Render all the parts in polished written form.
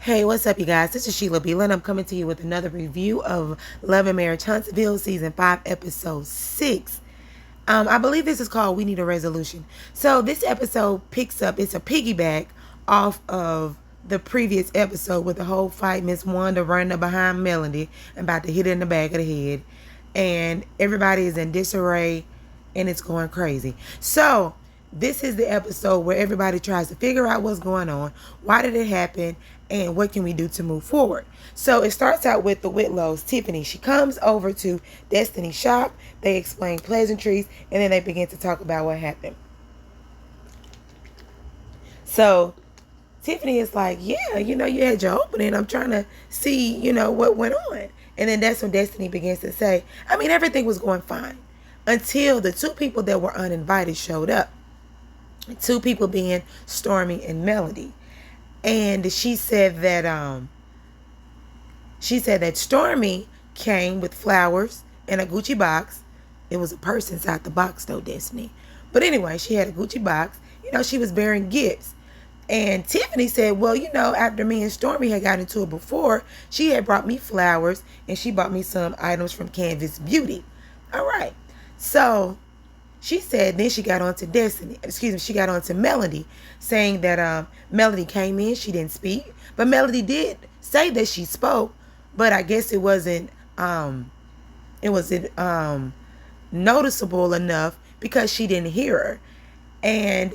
Hey, what's up, you guys? This is Sheila Beelan. I'm coming to you with another review of Love and Marriage Huntsville, Season 5, Episode 6. I believe this is called We Need a Resolution. So this episode picks up, it's a piggyback off of the previous episode with the whole fight, Miss Wanda running up behind Melody and about to hit her in the back of the head. And everybody is in disarray and it's going crazy. So this is the episode where everybody tries to figure out what's going on, why did it happen, and what can we do to move forward. So it starts out with the Whitlows. Tiffany, she comes over to Destiny's shop. They explain pleasantries, and then they begin to talk about what happened. So Tiffany is like, yeah, you had your opening. I'm trying to see, what went on. And then that's when Destiny begins to say, everything was going fine until the two people that were uninvited showed up. Two people being Stormy and Melody. And she said that Stormy came with flowers and a Gucci box. It was a purse inside the box though, Destiny. But anyway, she had a Gucci box. She was bearing gifts. And Tiffany said, well, after me and Stormy had gotten into it before, she had brought me flowers and she bought me some items from Canvas Beauty. All right. So she said, then she got on to Melody, saying that Melody came in, she didn't speak. But Melody did say that she spoke, but I guess it wasn't noticeable enough because she didn't hear her. And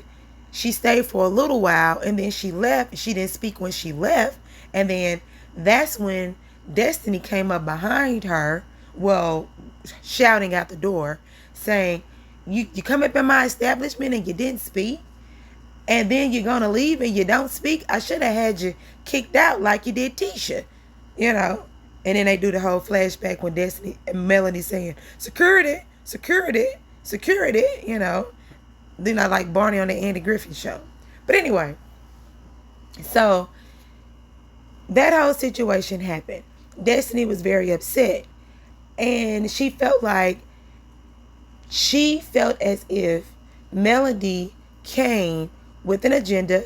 she stayed for a little while, and then she left. She didn't speak when she left. And then that's when Destiny came up behind her, shouting out the door, saying, You come up in my establishment and you didn't speak, and then you're gonna leave and you don't speak. I should have had you kicked out like you did Tisha, And then they do the whole flashback when Destiny and Melody saying, security, security, security, They're not like Barney on the Andy Griffin show. But anyway, so that whole situation happened. Destiny was very upset, and she felt as if Melody came with an agenda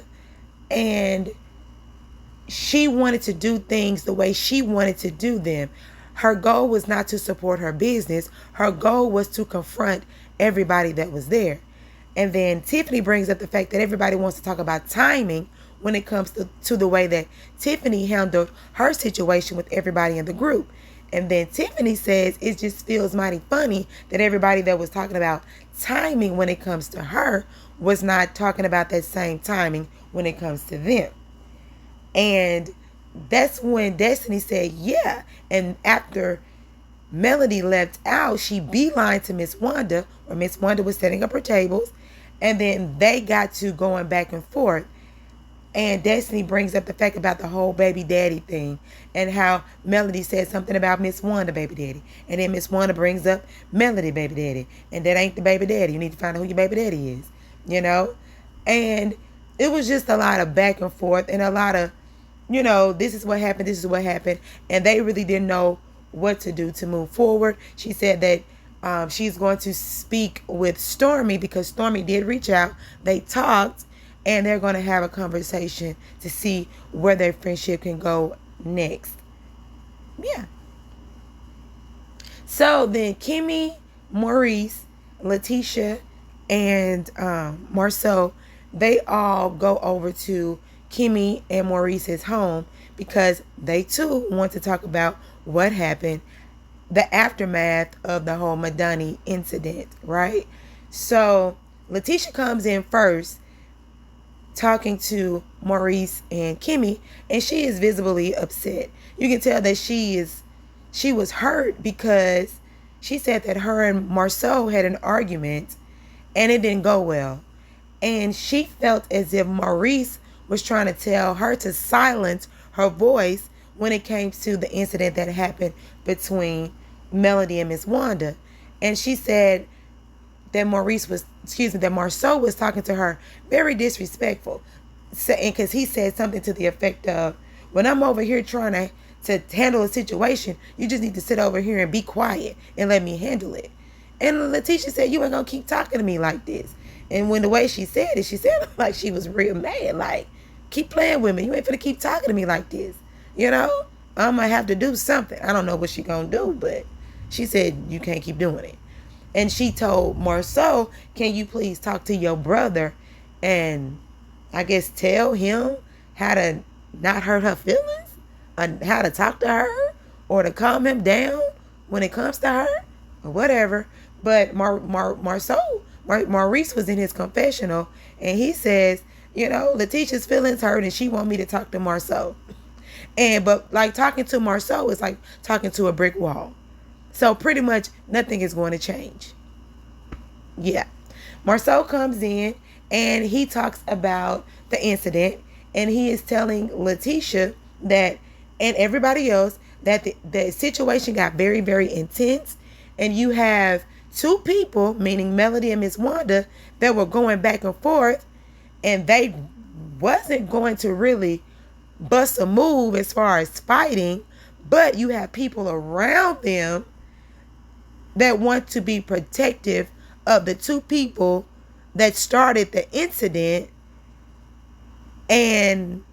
and she wanted to do things the way she wanted to do them. Her goal was not to support her business. Her goal was to confront everybody that was there. And then Tiffany brings up the fact that everybody wants to talk about timing when it comes to the way that Tiffany handled her situation with everybody in the group. And then Tiffany says it just feels mighty funny that everybody that was talking about timing when it comes to her was not talking about that same timing when it comes to them. And that's when Destiny said, yeah. And after Melody left out, she beelined to Miss Wanda, where Miss Wanda was setting up her tables. And then they got to going back and forth. And Destiny brings up the fact about the whole baby daddy thing and how Melody said something about Miss Wanda baby daddy. And then Miss Wanda brings up Melody baby daddy. And that ain't the baby daddy. You need to find out who your baby daddy is, And it was just a lot of back and forth and a lot of, this is what happened, this is what happened. And they really didn't know what to do to move forward. She said that she's going to speak with Stormy because Stormy did reach out. They talked. And they're going to have a conversation to see where their friendship can go next. Yeah. So then Kimmy, Maurice, Letitia, and Marceau, they all go over to Kimmy and Maurice's home because they too want to talk about what happened, the aftermath of the whole Madani incident, right? So Letitia comes in first, talking to Maurice and Kimmy, and she is visibly upset. You can tell that she was hurt because she said that her and Marceau had an argument and it didn't go well. And she felt as if Maurice was trying to tell her to silence her voice when it came to the incident that happened between Melody and Miss Wanda. And she said that Marceau was talking to her very disrespectful. Because he said something to the effect of, when I'm over here trying to handle a situation, you just need to sit over here and be quiet and let me handle it. And Letitia said, you ain't going to keep talking to me like this. And when the way she said it like she was real mad. Like, keep playing with me. You ain't finna keep talking to me like this. You know? I'm gonna have to do something. I don't know what she gonna do, but she said you can't keep doing it. And she told Marceau, can you please talk to your brother and I guess tell him how to not hurt her feelings, and how to talk to her, or to calm him down when it comes to her, or whatever. But Maurice was in his confessional, and he says, you know, Letitia's feelings hurt, and she want me to talk to Marceau. But like talking to Marceau is like talking to a brick wall. So pretty much nothing is going to change. Yeah. Marceau comes in and he talks about the incident, and he is telling Letitia that, and everybody else, that the situation got very, very intense, and you have two people, meaning Melody and Miss Wanda, that were going back and forth, and they wasn't going to really bust a move as far as fighting, but you have people around them that want to be protective of the two people that started the incident. And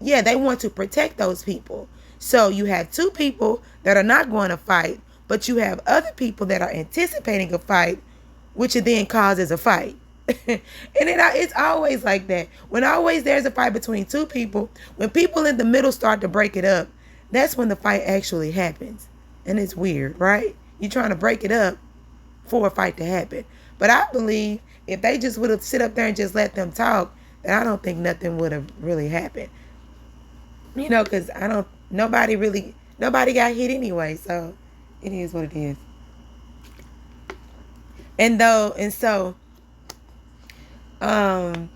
yeah, they want to protect those people. So you have two people that are not going to fight, but you have other people that are anticipating a fight, which then causes a fight. And it's always like that. When always there's a fight between two people, when people in the middle start to break it up, that's when the fight actually happens. And it's weird, right? You're trying to break it up for a fight to happen. But I believe if they just would have sit up there and just let them talk, then I don't think nothing would have really happened. You know, because nobody got hit anyway, so it is what it is. And so then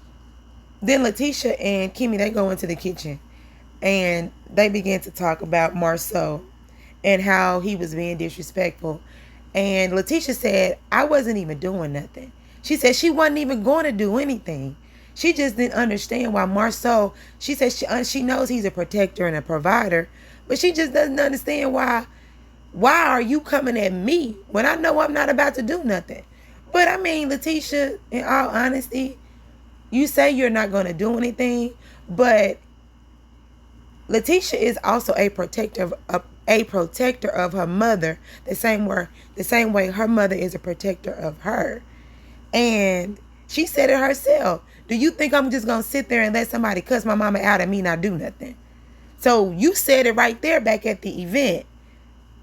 Letitia and Kimmy, they go into the kitchen and they begin to talk about Marceau and how he was being disrespectful. And Letitia said, I wasn't even doing nothing. She said she wasn't even going to do anything. She just didn't understand why Marceau, she said she knows he's a protector and a provider, but she just doesn't understand why are you coming at me when I know I'm not about to do nothing. But I mean, Letitia, in all honesty, you say you're not going to do anything, but Letitia is also a protector of her mother, the same way her mother is a protector of her. And she said it herself. Do you think I'm just going to sit there and let somebody cuss my mama out and me not do nothing? So you said it right there back at the event.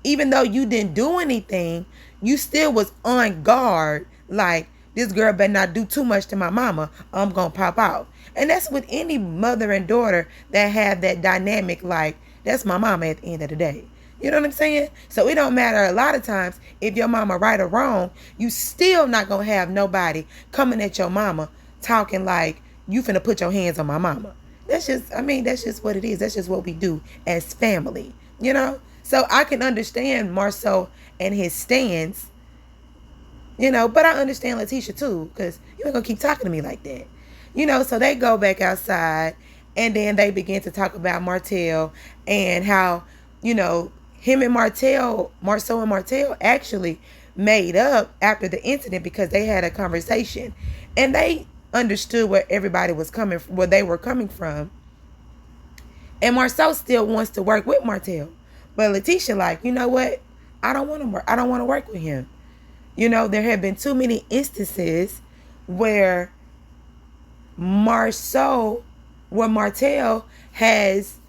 Even though you didn't do anything, you still was on guard. Like, this girl better not do too much to my mama. I'm going to pop out. And that's with any mother and daughter that have that dynamic. Like, that's my mama at the end of the day. You know what I'm saying? So it don't matter a lot of times if your mama right or wrong, you still not going to have nobody coming at your mama talking like you finna put your hands on my mama. That's just what it is. That's just what we do as family, you know? So I can understand Marceau and his stance, you know, but I understand Letitia too, because you ain't gonna keep talking to me like that. You know, so they go back outside and then they begin to talk about Martell and how, you know, him and Marceau and Martell actually made up after the incident because they had a conversation and they understood where everybody was coming from, where they were coming from. And Marceau still wants to work with Martell. But Letitia like, you know what? I don't want to work with him. You know, there have been too many instances where Martell has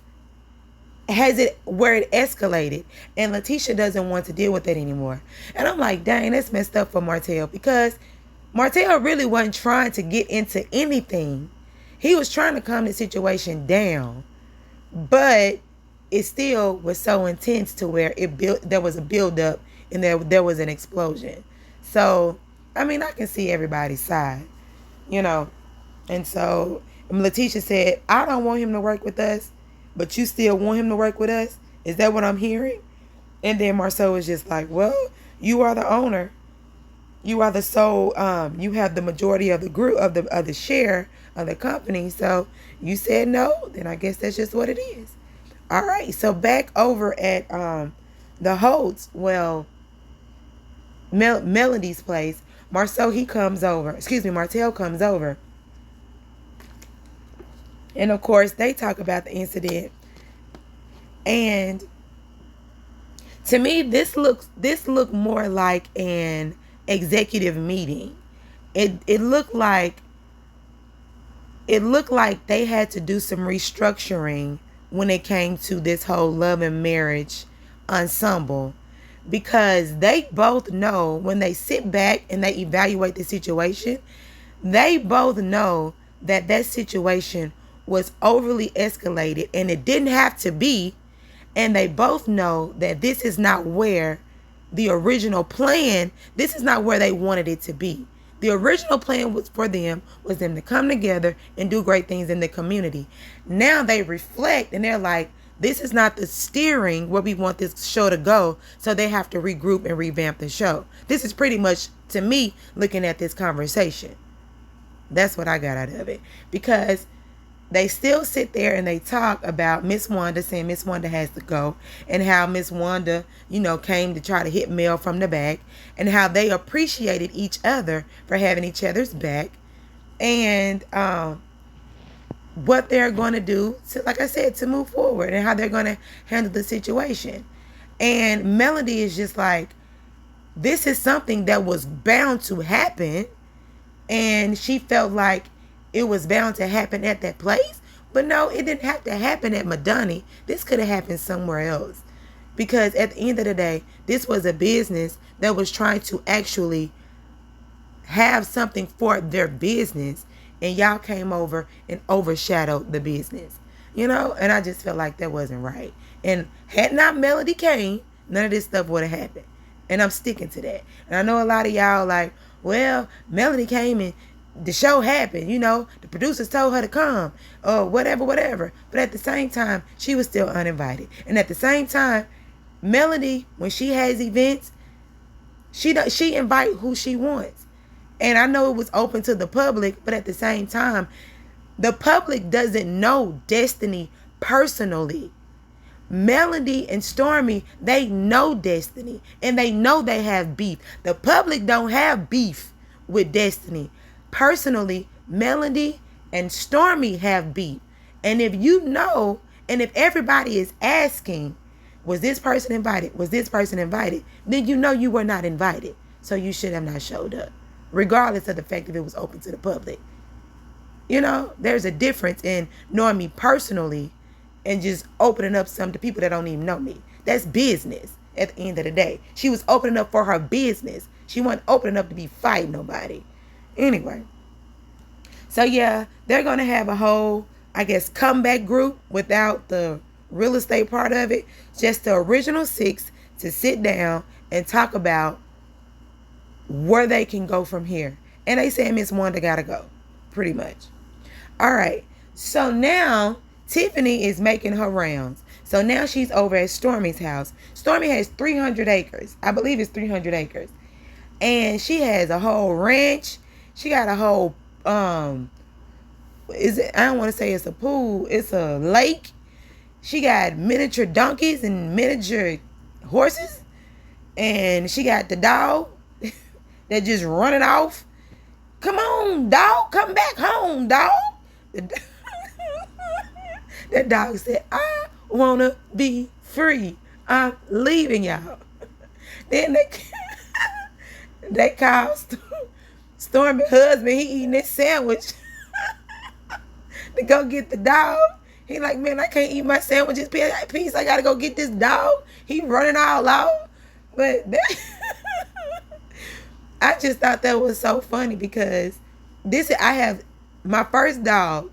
it where it escalated, and Letitia doesn't want to deal with that anymore. And I'm like, dang, that's messed up for Martell, because Martell really wasn't trying to get into anything. He was trying to calm the situation down, but it still was so intense to where there was a buildup and there was an explosion. So, I mean, I can see everybody's side, you know. And so Letitia said, I don't want him to work with us, but you still want him to work with us? Is that what I'm hearing? And then Marceau was just like, well, you are the owner. You are the sole, you have the majority of the group, of the share of the company. So you said no, then I guess that's just what it is. All right, so back over at the Holtz, well, Melody's place, Martell comes over. And of course, they talk about the incident. And to me, this looked more like an executive meeting. It looked like they had to do some restructuring when it came to this whole love and marriage ensemble, because they both know, when they sit back and they evaluate the situation, they both know that that situation was overly escalated and it didn't have to be. And they both know that this is not where the original plan, this is not where they wanted it to be. The original plan was them to come together and do great things in the community. Now they reflect and they're like, this is not the steering where we want this show to go. So they have to regroup and revamp the show. This is pretty much, to me, looking at this conversation. That's what I got out of it. Because they still sit there and they talk about Miss Wanda, saying Miss Wanda has to go, and how Miss Wanda, came to try to hit Mel from the back, and how they appreciated each other for having each other's back, and what they're going to do to, like I said, to move forward, and how they're going to handle the situation. And Melody is just like, this is something that was bound to happen, and she felt like it was bound to happen at that place. But no, it didn't have to happen at Madani. This could have happened somewhere else. Because at the end of the day, this was a business that was trying to actually have something for their business. And y'all came over and overshadowed the business. And I just felt like that wasn't right. And had not Melody came, none of this stuff would have happened. And I'm sticking to that. And I know a lot of y'all like, well, Melody came and the show happened, the producers told her to come, or whatever. But at the same time, she was still uninvited. And at the same time, Melody, when she has events, she invite who she wants. And I know it was open to the public, but at the same time, the public doesn't know Destiny personally. Melody and Stormy, they know Destiny, and they know they have beef. The public don't have beef with Destiny. Personally, Melody and Stormy have beef. And if and if everybody is asking, was this person invited? Was this person invited? Then you were not invited. So you should have not showed up, regardless of the fact that it was open to the public. There's a difference in knowing me personally and just opening up something to people that don't even know me. That's business at the end of the day. She was opening up for her business. She wasn't opening up to be fighting nobody. Anyway, so yeah, they're going to have a whole, I guess, comeback group without the real estate part of it. Just the original 6 to sit down and talk about where they can go from here. And they said Miss Wanda got to go, pretty much. All right, so now Tiffany is making her rounds. So now she's over at Stormy's house. Stormy has 300 acres. I believe it's 300 acres. And she has a whole ranch. She got a whole, I don't want to say it's a pool. It's a lake. She got miniature donkeys and miniature horses. And she got the dog that just running off. Come on, dog. Come back home, dog. That dog said, I want to be free. I'm leaving y'all. Then they called Stormy husband, he eating this sandwich to go get the dog. He like, man, I can't eat my sandwiches piece. I gotta go get this dog. He running all out. But I just thought that was so funny, because I have my first dog.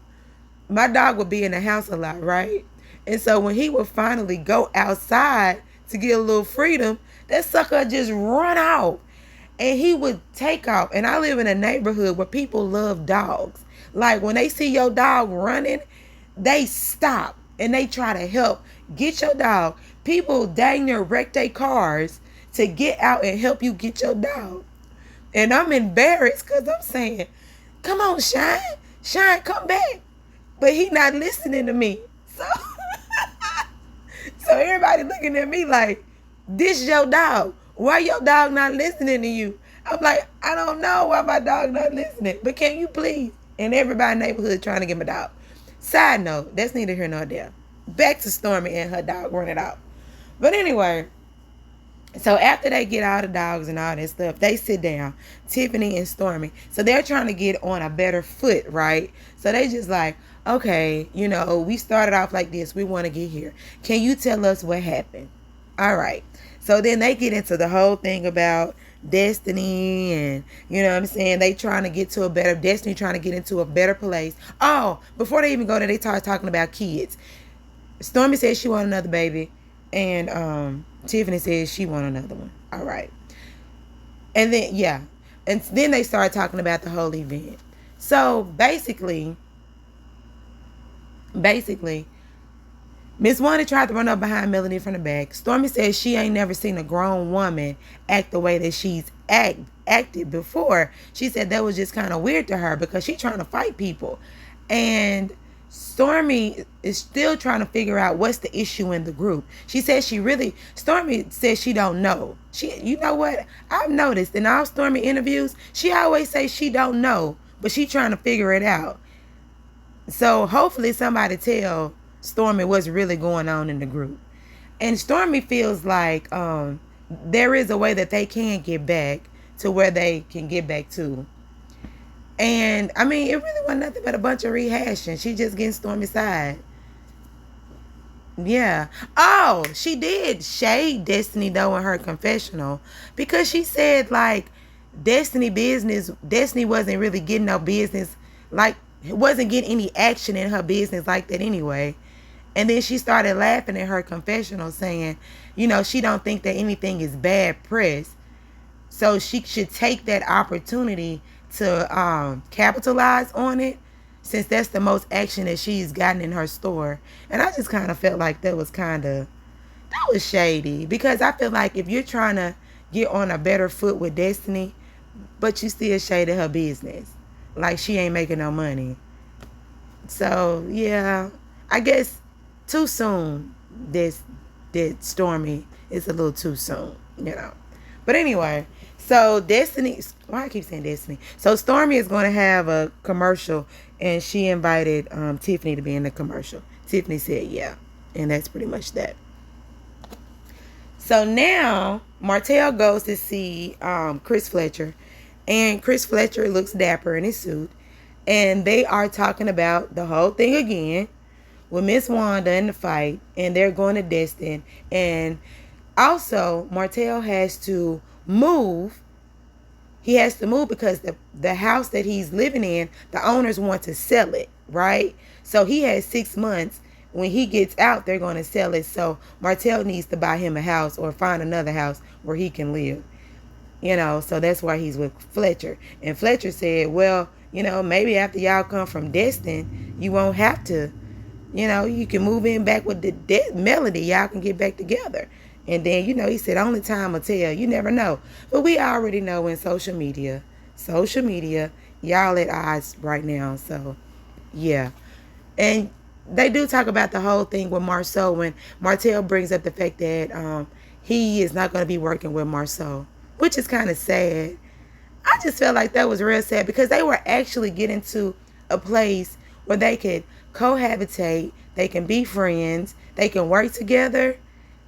My dog would be in the house a lot, right? And so when he would finally go outside to get a little freedom, that sucker just run out. And he would take off. And I live in a neighborhood where people love dogs. Like when they see your dog running, they stop and they try to help get your dog. People dang near wreck their cars to get out and help you get your dog. And I'm embarrassed because I'm saying, come on, Shine, come back. But he not listening to me. So everybody looking at me like, this your dog. Why your dog not listening to you? I'm like, I don't know why my dog not listening. But can you please? And everybody in the neighborhood trying to get my dog. Side note, that's neither here nor there. Back to Stormy and her dog running out. But anyway, so after they get all the dogs and all that stuff, they sit down, Tiffany and Stormy. So they're trying to get on a better foot, right? So they just like, okay, we started off like this. We want to get here. Can you tell us what happened? All right. So then they get into the whole thing about Destiny and, what I'm saying? They trying to get to a better, Destiny trying to get into a better place. Oh, before they even go there, they start talking about kids. Stormy says she want another baby. And Tiffany says she want another one. All right. And then, yeah. And then they started talking about the whole event. So basically, Miss Wanda tried to run up behind Melody from the back. Stormy says she ain't never seen a grown woman act the way that she's acted before. She said that was just kind of weird to her because she's trying to fight people. And Stormy is still trying to figure out what's the issue in the group. She says Stormy says she don't know. You know what? I've noticed in all Stormy interviews, she always says she don't know, but she trying to figure it out. So hopefully somebody tell Stormy what's really going on in the group. And Stormy feels like there is a way that they can get back to where they can get back to. And I mean, it really wasn't nothing but a bunch of rehashing. She just getting Stormy's side. Yeah. Oh, she did shade Destiny though in her confessional because she said like Destiny wasn't really getting no business, like wasn't getting any action in her business like that anyway. And then she started laughing at her confessional saying, she don't think that anything is bad press. So she should take that opportunity to capitalize on it since that's the most action that she's gotten in her store. And I just kind of felt like that was shady because I feel like if you're trying to get on a better foot with Destiny, but you still shaded her business, like she ain't making no money. So yeah, I guess too soon. That Stormy is a little too soon, But anyway, so Destiny, why I keep saying Destiny? So Stormy is going to have a commercial, and she invited Tiffany to be in the commercial. Tiffany said yeah, and that's pretty much that. So now Martell goes to see Chris Fletcher, and Chris Fletcher looks dapper in his suit, and they are talking about the whole thing again with Miss Wanda in the fight, and they're going to Destin, and also Martell has to move. He has to move because the house that he's living in, the owners want to sell it, right? So he has 6 months. When he gets out, they're going to sell it. So Martell needs to buy him a house or find another house where he can live. So that's why he's with Fletcher. And Fletcher said, well, maybe after y'all come from Destin, you won't have to, you can move in back with the Melody. Y'all can get back together. And then, he said, only time will tell. You never know. But we already know in social media, y'all at odds right now. So, yeah. And they do talk about the whole thing with Marceau when Martell brings up the fact that he is not going to be working with Marceau, which is kind of sad. I just felt like that was real sad because they were actually getting to a place where they could cohabitate, they can be friends, they can work together.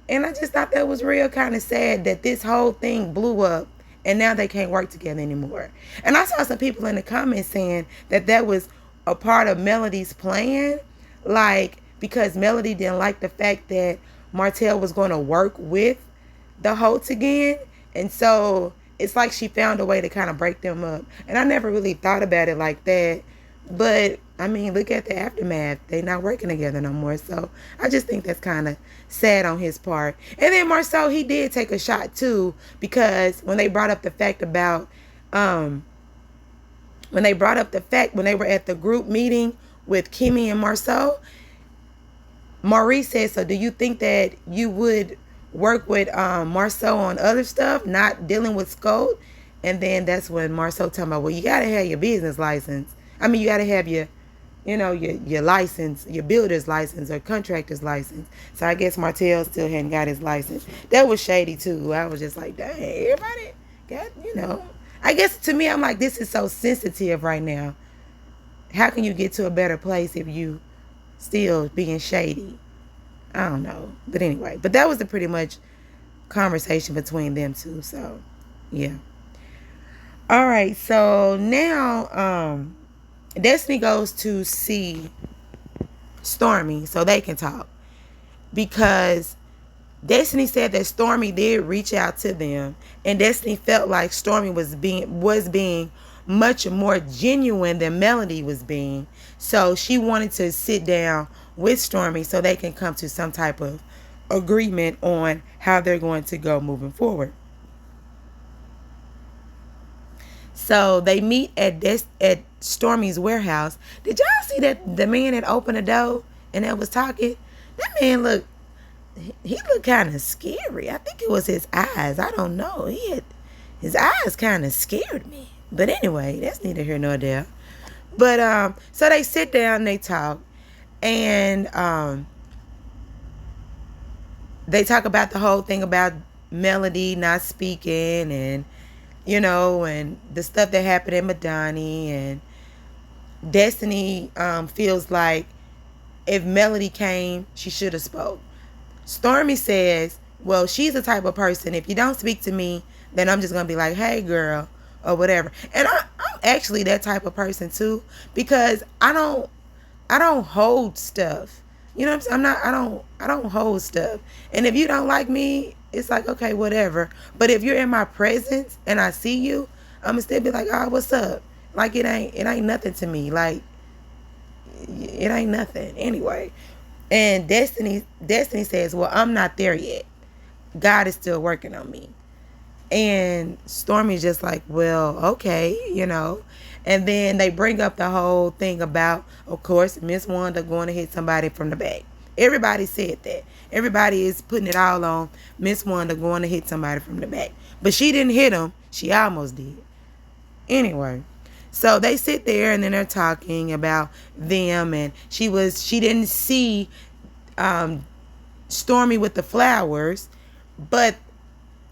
And I just thought that was real kind of sad that this whole thing blew up and now they can't work together anymore. And I saw some people in the comments saying that was a part of Melody's plan, like because Melody didn't like the fact that Martell was going to work with the Holtz again. And so it's like she found a way to kind of break them up. And I never really thought about it like that. But, I mean, look at the aftermath. They're not working together no more. So I just think that's kind of sad on his part. And then Marceau, he did take a shot too, because when they brought up the fact about, when they were at the group meeting with Kimmy and Marceau, Maurice said, so do you think that you would work with Marceau on other stuff, not dealing with Scout? And then that's when Marceau talking about, well, you got to have your business license. I mean, you got to have your license, your builder's license or contractor's license. So I guess Martell still hadn't got his license. That was shady too. I was just like, dang, everybody got, I guess to me, I'm like, this is so sensitive right now. How can you get to a better place if you still being shady. I don't know. But anyway, but that was the pretty much conversation between them two. So, yeah. All right. So now, Destiny goes to see Stormy so they can talk, because Destiny said that Stormy did reach out to them, and Destiny felt like Stormy was being much more genuine than Melody was being. So she wanted to sit down with Stormy so they can come to some type of agreement on how they're going to go moving forward. So they meet at Stormy's warehouse. Did y'all see that the man that opened the door and that was talking? That man looked, he looked kind of scary. I think it was his eyes. I don't know. His eyes kind of scared me. But anyway, that's neither here nor there. But so they sit down and they talk, and they talk about the whole thing about Melody not speaking, and and the stuff that happened at Madani. And Destiny feels like if Melody came, she should have spoke. Stormy says, well, she's the type of person, if you don't speak to me, then I'm just going to be like, hey, girl, or whatever. And I'm actually that type of person, too, because I don't hold stuff. You know what I'm saying? I don't hold stuff. And if you don't like me, it's like, okay, whatever. But if you're in my presence and I see you, I'm going to still be like, oh, what's up? Like, it ain't nothing to me. Like, it ain't nothing. Anyway. And Destiny says, well, I'm not there yet. God is still working on me. And Stormy's just like, well, okay, And then they bring up the whole thing about, of course, Miss Wanda going to hit somebody from the back. Everybody said that. Everybody is putting it all on Miss Wanda going to hit somebody from the back. But she didn't hit him. She almost did. Anyway. So they sit there and then they're talking about them, and she didn't see Stormy with the flowers, but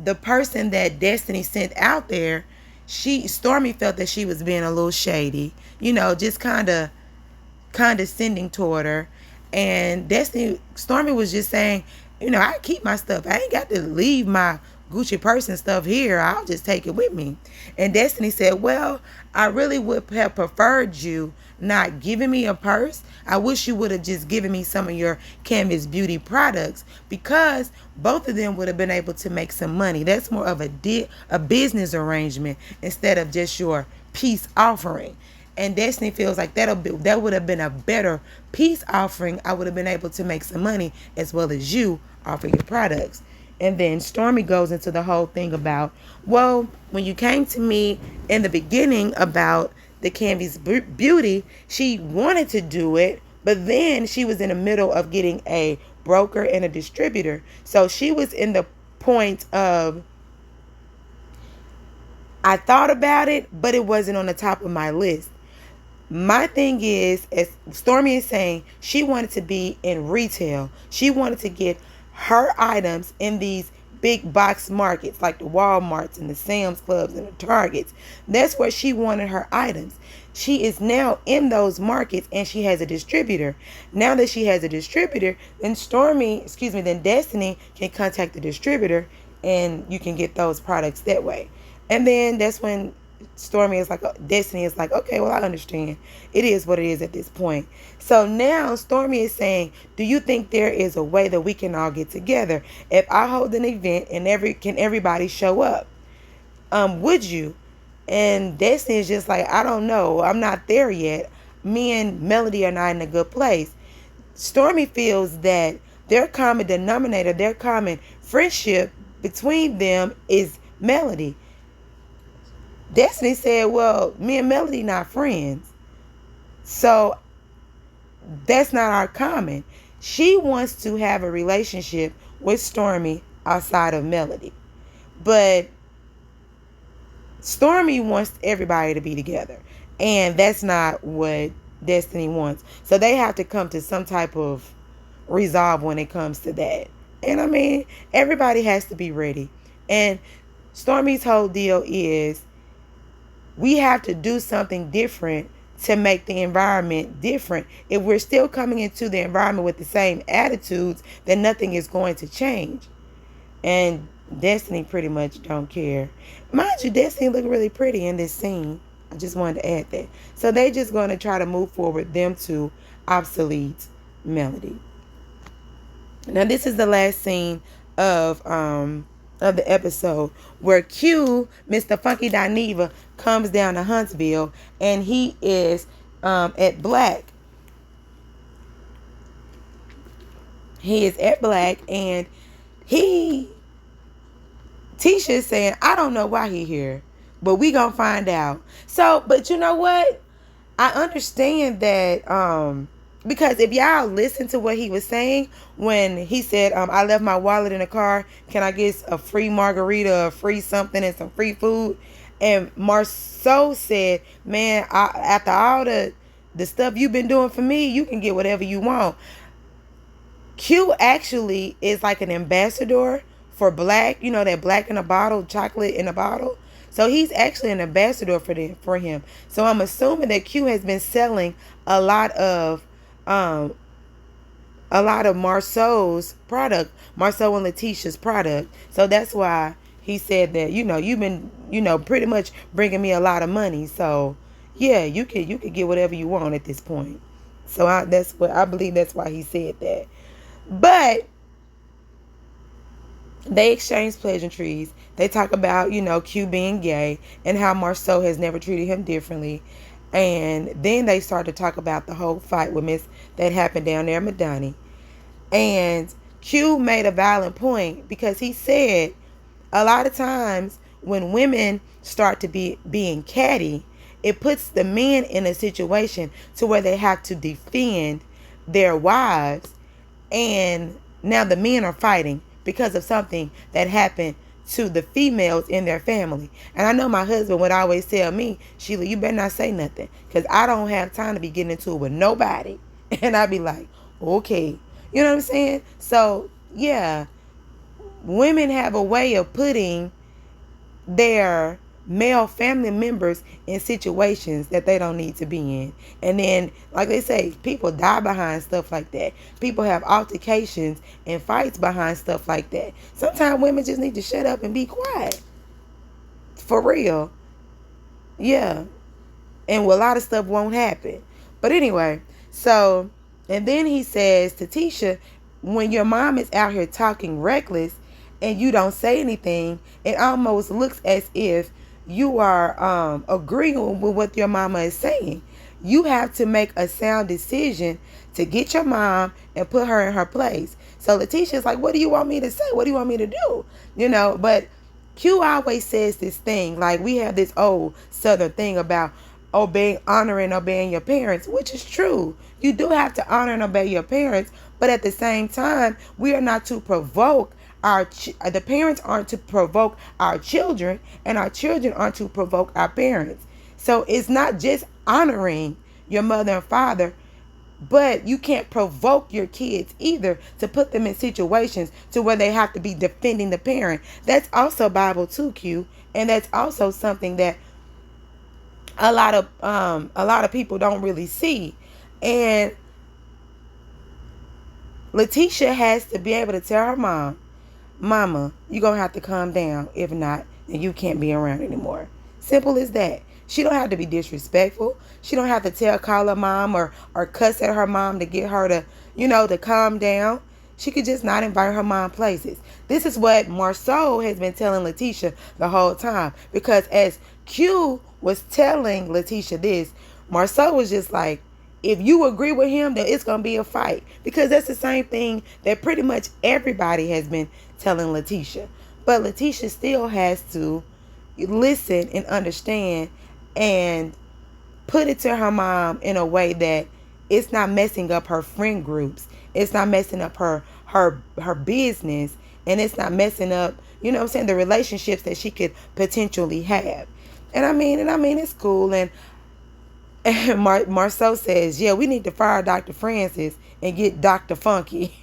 the person that Destiny sent out there, Stormy felt that she was being a little shady, just kind of condescending toward her. And Stormy was just saying, I keep my stuff. I ain't got to leave my Gucci purse and stuff here. I'll just take it with me. And Destiny said, well, I really would have preferred you not giving me a purse. I wish you would have just given me some of your Canvas Beauty products, because both of them would have been able to make some money. That's more of a business arrangement instead of just your peace offering. And Destiny feels like that would have been a better peace offering. I would have been able to make some money as well as you offer your products. And then Stormy goes into the whole thing about, well, when you came to me in the beginning about the Canvas Beauty, she wanted to do it, but then she was in the middle of getting a broker and a distributor. So she was in the point of, I thought about it, but it wasn't on the top of my list. My thing is, as Stormy is saying, she wanted to be in retail. She wanted to get her items in these big box markets like the Walmarts and the Sam's Clubs and the Targets. That's where she wanted her items. She is now in those markets and she has a distributor. Now that she has a distributor, then Destiny can contact the distributor and you can get those products that way. And then that's when Destiny is like, okay, well, I understand. It is what it is at this point. So now Stormy is saying, do you think there is a way that we can all get together? If I hold an event and can everybody show up? Would you? And Destiny is just like, I don't know. I'm not there yet. Me and Melody are not in a good place. Stormy feels that their common denominator, their common friendship between them is Melody. Destiny said, well, me and Melody not friends. So that's not our common. She wants to have a relationship with Stormy outside of Melody. But Stormy wants everybody to be together. And that's not what Destiny wants. So they have to come to some type of resolve when it comes to that. And I mean, everybody has to be ready. And Stormy's whole deal is, we have to do something different to make the environment different. If we're still coming into the environment with the same attitudes, then nothing is going to change. And Destiny pretty much don't care. Mind you, Destiny look really pretty in this scene. I just wanted to add that. So they just going to try to move forward, them two obsolete Melody. Now this is the last scene of the episode, where Q, Mr. Funky Dineva, comes down to Huntsville, and he is at Black. He is at Black, and Tisha is saying, I don't know why he here, but we gonna find out. So, but you know what? I understand that because if y'all listen to what he was saying when he said, I left my wallet in the car, can I get a free margarita, a free something, and some free food? And Marceau said, man, after all the stuff you've been doing for me, you can get whatever you want. Q actually is like an ambassador for Black, you know, that Black in a bottle, chocolate in a bottle. So he's actually an ambassador for him. So I'm assuming that Q has been selling a lot of Marceau's product, Marceau and Letitia's product. So that's why he said that, you know, you've been, you know, pretty much bringing me a lot of money. So yeah, you could get whatever you want at this point. So I believe that's why he said that. But they exchange pleasantries. They talk about, you know, Q being gay and how Marceau has never treated him differently. And then they start to talk about the whole fight with Miss that happened down there in Madani. And Q made a valid point, because he said a lot of times when women start to being catty, it puts the men in a situation to where they have to defend their wives. And now the men are fighting because of something that happened to the females in their family. And I know my husband would always tell me, Sheila, you better not say nothing, because I don't have time to be getting into it with nobody. And I'd be like, okay. You know what I'm saying? So, yeah. Women have a way of putting their male family members in situations that they don't need to be in. And then, like they say, people die behind stuff like that. People have altercations and fights behind stuff like that. Sometimes women just need to shut up and be quiet. For real. Yeah. And a lot of stuff won't happen. But anyway, so, and then he says to Tisha, when your mom is out here talking reckless and you don't say anything, it almost looks as if you are agreeing with what your mama is saying. You have to make a sound decision to get your mom and put her in her place. So Letitia's like, what do you want me to say? What do you want me to do? You know, but Q always says this thing, like we have this old Southern thing about honoring, obeying your parents, which is true. You do have to honor and obey your parents, but at the same time, we are not to provoke the parents aren't to provoke our children, and our children aren't to provoke our parents. So it's not just honoring your mother and father, but you can't provoke your kids either to put them in situations to where they have to be defending the parent. That's also Bible too, Q, and that's also something that a lot of people don't really see. And Letitia has to be able to tell her mom, Mama, you're going to have to calm down. If not, then you can't be around anymore. Simple as that. She don't have to be disrespectful. She don't have to call her mom or cuss at her mom to get her to, to calm down. She could just not invite her mom places. This is what Marceau has been telling Letitia the whole time. Because as Q was telling Letitia this, Marceau was just like, if you agree with him, then it's going to be a fight. Because that's the same thing that pretty much everybody has been telling Letitia. But Letitia still has to listen and understand and put it to her mom in a way that it's not messing up her friend groups. It's not messing up her business. And it's not messing up, the relationships that she could potentially have. And I mean, it's cool. And Marceau says, yeah, we need to fire Dr. Francis and get Dr. Funky.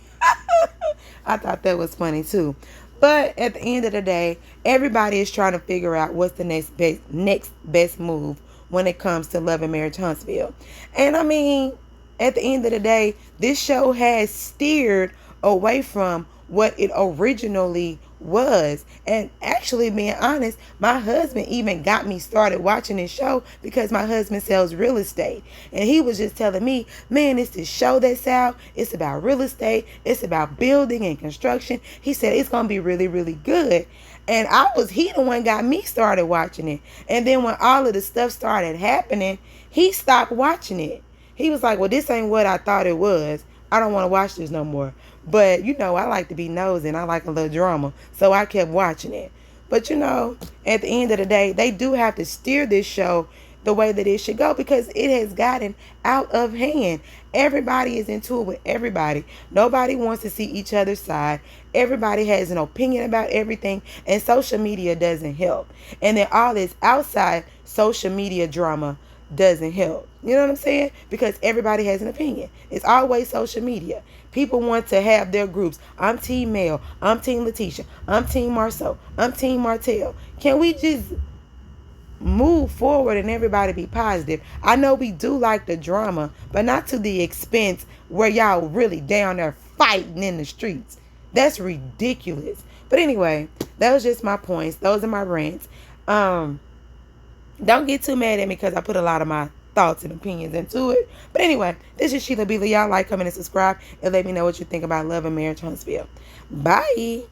I thought that was funny too. But at the end of the day, everybody is trying to figure out what's the next best move when it comes to Love and Marriage Huntsville. And I mean, at the end of the day, this show has steered away from what it originally was. And actually, being honest, my husband even got me started watching this show because my husband sells real estate. And he was just telling me, man, it's this show that's out. It's about real estate. It's about building and construction. He said it's going to be really, really good. And he the one got me started watching it. And then when all of the stuff started happening, he stopped watching it. He was like, well, this ain't what I thought it was. I don't want to watch this no more. But, I like to be nosy and I like a little drama. So I kept watching it. But, at the end of the day, they do have to steer this show the way that it should go because it has gotten out of hand. Everybody is into it with everybody. Nobody wants to see each other's side. Everybody has an opinion about everything, and social media doesn't help. And then all this outside social media drama doesn't help. You know what I'm saying? Because everybody has an opinion. It's always social media. People want to have their groups. I'm Team Mel. I'm Team Letitia. I'm Team Marceau. I'm Team Martell. Can we just move forward and everybody be positive? I know we do like the drama, but not to the expense where y'all really down there fighting in the streets. That's ridiculous. But anyway, that was just my points. Those are my rants. Don't get too mad at me because I put a lot of my thoughts and opinions into it. But anyway, this is Sheila Beasley. Y'all like, comment, and subscribe, and let me know what you think about Love and Marriage Huntsville. Bye.